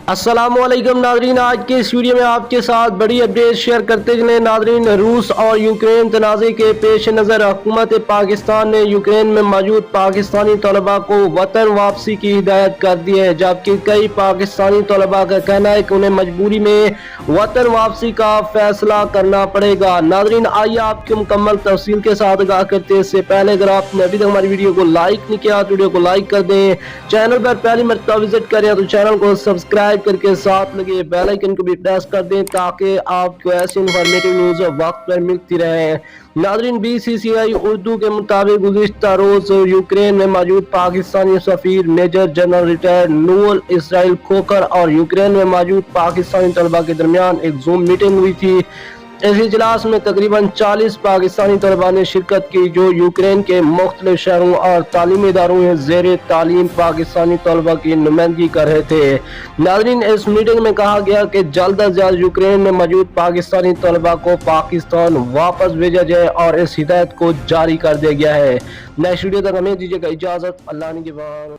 अस्सलामुअलैकुम नाजरीन, आज के इस वीडियो में आपके साथ बड़ी अपडेट शेयर करते चले नाजरीन। रूस और यूक्रेन तनाज़े के पेश नज़र हुकूमत पाकिस्तान ने यूक्रेन में मौजूद पाकिस्तानी तलबा को वतन वापसी की हिदायत कर दी है, जबकि कई पाकिस्तानी तलबा का कहना है कि उन्हें मजबूरी में वतन वापसी का फैसला करना पड़ेगा। नाजरीन, आइए आपके मुकम्मल तफसील के साथ आगाह करते हैं। इससे पहले अगर आपने अभी तक हमारी वीडियो को लाइक नहीं किया तो वीडियो को लाइक कर दें, चैनल पर पहली मरतबा विजिट करें तो चैनल को सब्सक्राइब करके साथ लगे बेल आइकन को भी प्रेस कर दें ताकि आपको ऐसी इंफॉर्मेटिव न्यूज़ वक्त पर मिलती रहे। नाजरीन, BCCI उर्दू के मुताबिक गुज़िश्ता रोज यूक्रेन में मौजूद पाकिस्तानी सफीर मेजर जनरल रिटायर्ड नूर इसराइल खोकर और यूक्रेन में मौजूद पाकिस्तानी तलबा के दरमियान एक जूम मीटिंग हुई थी। इस इजलास में तकरीबन 40 पाकिस्तानी तलबा ने शिरकत की जो यूक्रेन के मुख्तलिफ शहरों और तालीमी इदारों में ज़ेर तालीम पाकिस्तानी तलबा की नुमाइंदगी कर रहे थे। नाज़रीन, इस मीटिंग में कहा गया कि जल्द अज जल्द यूक्रेन में मौजूद पाकिस्तानी तलबा को पाकिस्तान वापस भेजा जाए और इस हिदायत को जारी कर दिया गया है। नेक्स्ट वीडियो तक हमें दीजिएगा इजाज़त। अल्लाह निगहबान।